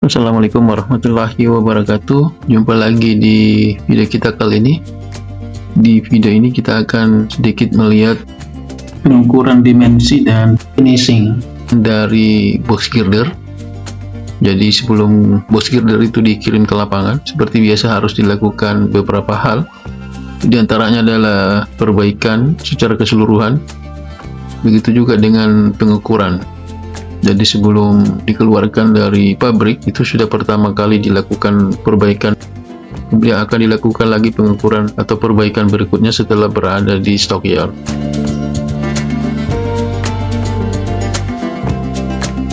Assalamualaikum warahmatullahi wabarakatuh. Jumpa lagi di video kita kali ini. Di video ini kita akan sedikit melihat pengukuran dimensi dan finishing dari box girder. Jadi sebelum box girder itu dikirim ke lapangan, seperti biasa harus dilakukan beberapa hal. Di antaranya adalah perbaikan secara keseluruhan. Begitu juga dengan pengukuran. Jadi sebelum dikeluarkan dari pabrik itu sudah pertama kali dilakukan perbaikan, kemudian akan dilakukan lagi pengukuran atau perbaikan berikutnya setelah berada di stockyard.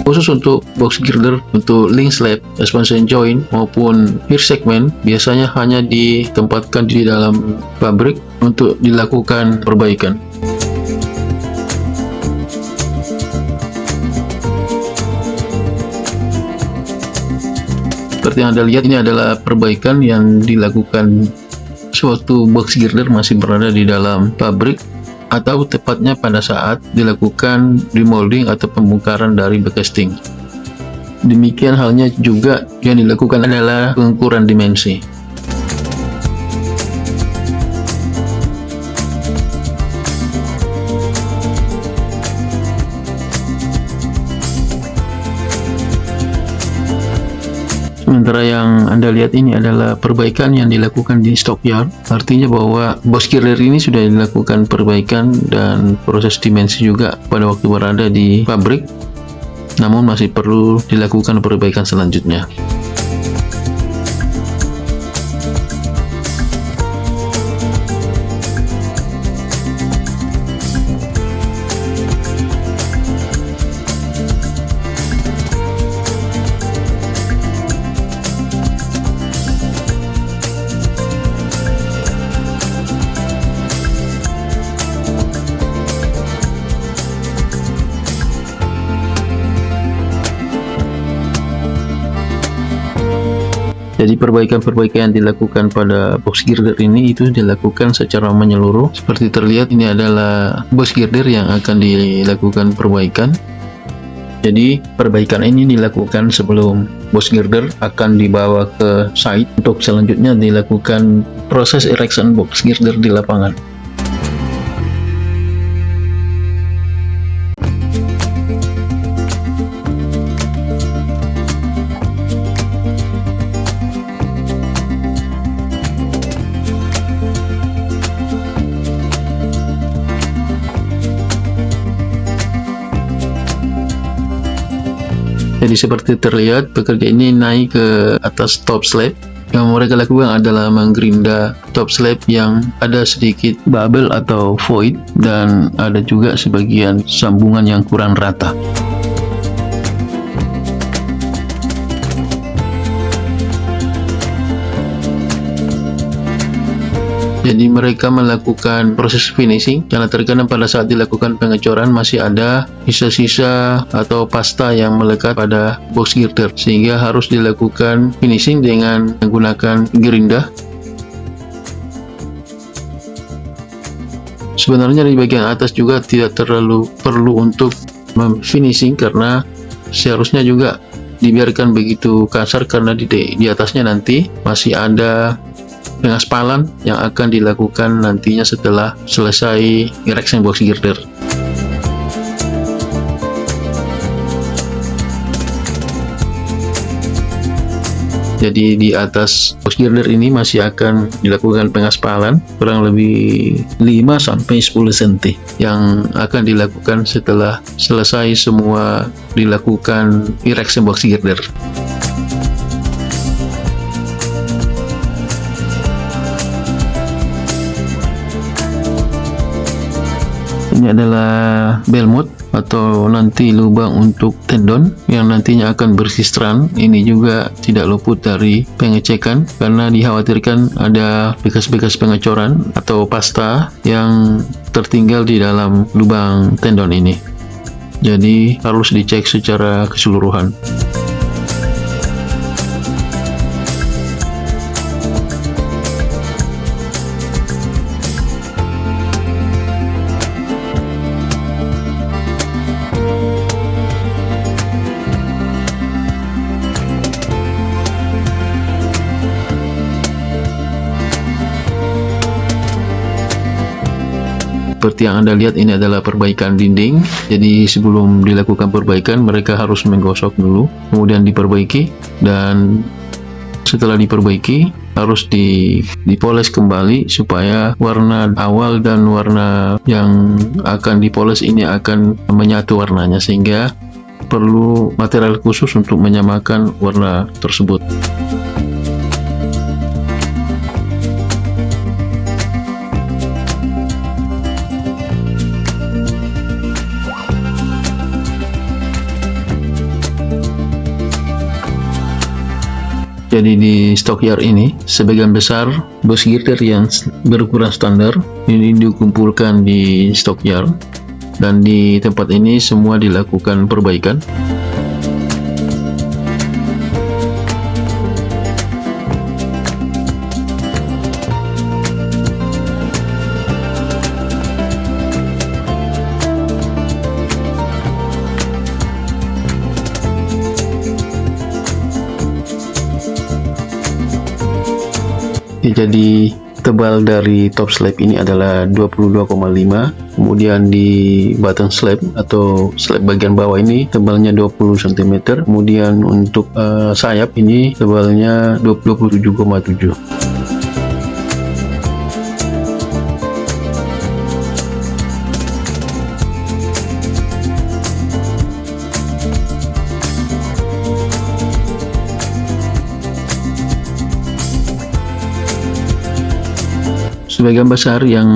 Khusus untuk box girder, untuk link slab, expansion joint maupun rear segment biasanya hanya ditempatkan di dalam pabrik untuk dilakukan perbaikan. Seperti yang Anda lihat, ini adalah perbaikan yang dilakukan sewaktu box girder masih berada di dalam pabrik, atau tepatnya pada saat dilakukan remolding atau pembongkaran dari backcasting. Demikian halnya juga yang dilakukan adalah pengukuran dimensi. Sementara yang Anda lihat ini adalah perbaikan yang dilakukan di stockyard, artinya bahwa box girder ini sudah dilakukan perbaikan dan proses dimensi juga pada waktu berada di pabrik, namun masih perlu dilakukan perbaikan selanjutnya. Jadi perbaikan-perbaikan yang dilakukan pada box girder ini itu dilakukan secara menyeluruh. Seperti terlihat, ini adalah box girder yang akan dilakukan perbaikan. Jadi perbaikan ini dilakukan sebelum box girder akan dibawa ke site untuk selanjutnya dilakukan proses erection box girder di lapangan. Jadi seperti terlihat, pekerja ini naik ke atas top slab. Yang mereka lakukan adalah menggerinda top slab yang ada sedikit bubble atau void, dan ada juga sebagian sambungan yang kurang rata. Jadi mereka melakukan proses finishing karena terkadang pada saat dilakukan pengecoran masih ada sisa-sisa atau pasta yang melekat pada box girder, sehingga harus dilakukan finishing dengan menggunakan gerinda. Sebenarnya di bagian atas juga tidak terlalu perlu untuk finishing karena seharusnya juga dibiarkan begitu kasar, karena di atasnya nanti masih ada pengaspalan yang akan dilakukan nantinya setelah selesai erection box girder. Jadi di atas box girder ini masih akan dilakukan pengaspalan kurang lebih 5-10 cm yang akan dilakukan setelah selesai semua dilakukan erection box girder. Ini adalah belmut atau nanti lubang untuk tendon yang nantinya akan bersistran. Ini juga tidak luput dari pengecekan karena dikhawatirkan ada bekas-bekas pengecoran atau pasta yang tertinggal di dalam lubang tendon ini. Jadi harus dicek secara keseluruhan. Seperti yang Anda lihat, ini adalah perbaikan dinding. Jadi sebelum dilakukan perbaikan, mereka harus menggosok dulu, kemudian diperbaiki, dan setelah diperbaiki harus dipoles kembali supaya warna awal dan warna yang akan dipoles ini akan menyatu warnanya, sehingga perlu material khusus untuk menyamakan warna tersebut. Jadi di stockyard ini, sebagian besar box girder yang berukuran standar ini dikumpulkan di stockyard, dan di tempat ini semua dilakukan perbaikan. Jadi tebal dari top slab ini adalah 22,5, kemudian di bottom slab atau slab bagian bawah ini tebalnya 20 cm, kemudian untuk sayap ini tebalnya 27,7. Sebagian besar yang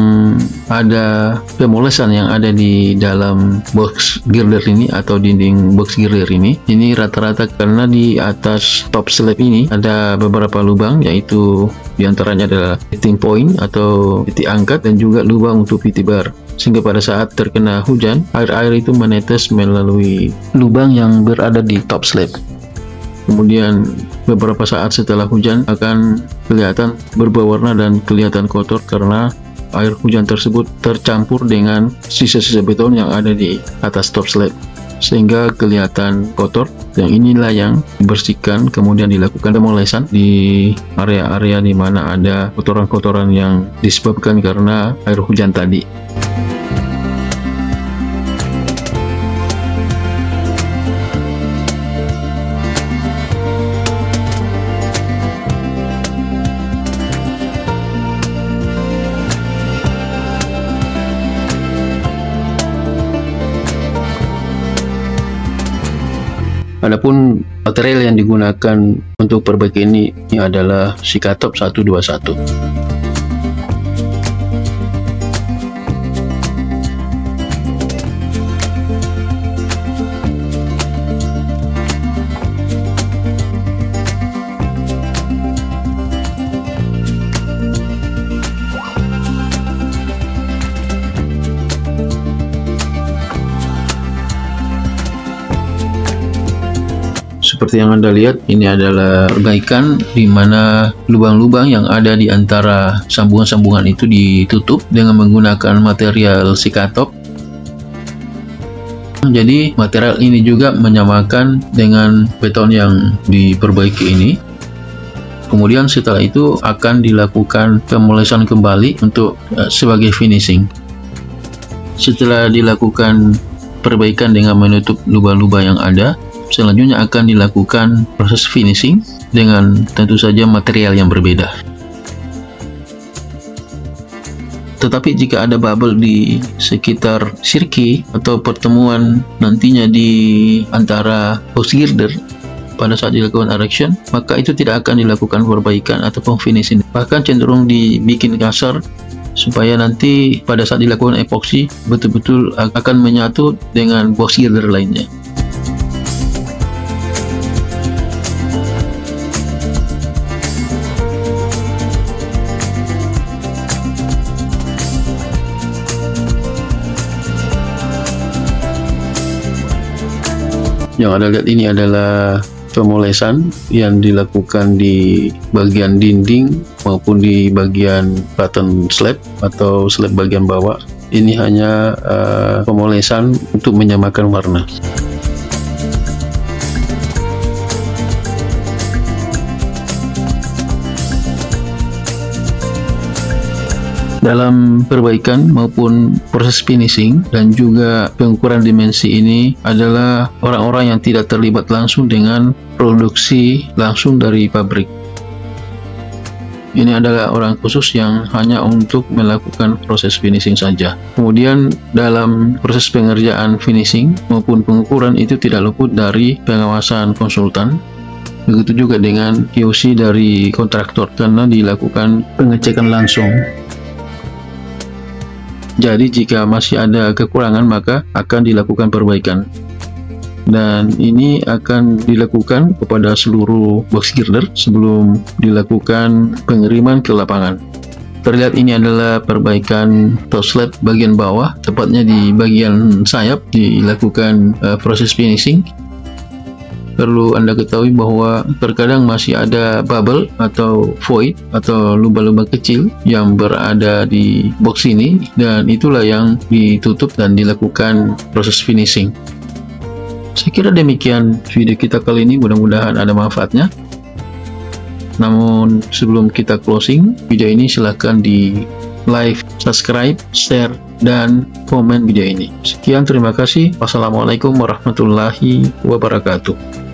ada pemolesan yang ada di dalam box girder ini atau dinding box girder ini rata-rata karena di atas top slab ini ada beberapa lubang, yaitu diantaranya adalah fitting point atau titik angkat dan juga lubang untuk VT bar, sehingga pada saat terkena hujan air itu menetes melalui lubang yang berada di top slab. Kemudian beberapa saat setelah hujan akan kelihatan berubah warna dan kelihatan kotor karena air hujan tersebut tercampur dengan sisa-sisa beton yang ada di atas top slab, sehingga kelihatan kotor. Yang inilah yang dibersihkan, kemudian dilakukan pemolesan di area-area di mana ada kotoran-kotoran yang disebabkan karena air hujan tadi. Adapun material yang digunakan untuk perbaikan ini adalah Sikatop 121. Seperti yang Anda lihat, ini adalah perbaikan di mana lubang-lubang yang ada di antara sambungan-sambungan itu ditutup dengan menggunakan material Sikatop. Jadi material ini juga menyamakan dengan beton yang diperbaiki ini. Kemudian setelah itu akan dilakukan pemolesan kembali untuk sebagai finishing. Setelah dilakukan perbaikan dengan menutup lubang-lubang yang ada, selanjutnya akan dilakukan proses finishing dengan tentu saja material yang berbeda. Tetapi jika ada bubble di sekitar sirki atau pertemuan nantinya di antara box girder pada saat dilakukan erection, maka itu tidak akan dilakukan perbaikan ataupun finishing, bahkan cenderung dibikin kasar supaya nanti pada saat dilakukan epoksi betul-betul akan menyatu dengan box girder lainnya. Yang Anda lihat ini adalah pemolesan yang dilakukan di bagian dinding maupun di bagian bottom slab atau slab bagian bawah. Ini hanya pemolesan untuk menyamakan warna. dalam perbaikan maupun proses finishing dan juga pengukuran dimensi ini adalah orang-orang yang tidak terlibat langsung dengan produksi langsung dari pabrik. Ini adalah orang khusus yang hanya untuk melakukan proses finishing saja. Kemudian dalam proses pengerjaan finishing maupun pengukuran itu tidak luput dari pengawasan konsultan. Begitu juga dengan QC dari kontraktor karena dilakukan pengecekan langsung. Jadi jika masih ada kekurangan maka akan dilakukan perbaikan. Dan ini akan dilakukan kepada seluruh box girder sebelum dilakukan pengiriman ke lapangan. Terlihat ini adalah perbaikan top slab bagian bawah, tepatnya di bagian sayap dilakukan proses finishing. Perlu Anda ketahui bahwa terkadang masih ada bubble atau void atau lubang-lubang kecil yang berada di box ini, dan itulah yang ditutup dan dilakukan proses finishing. Saya kira demikian video kita kali ini, mudah-mudahan ada manfaatnya. Namun sebelum kita closing video ini, silahkan di like, subscribe, share, dan komen video ini. Sekian, terima kasih. Wassalamualaikum warahmatullahi wabarakatuh.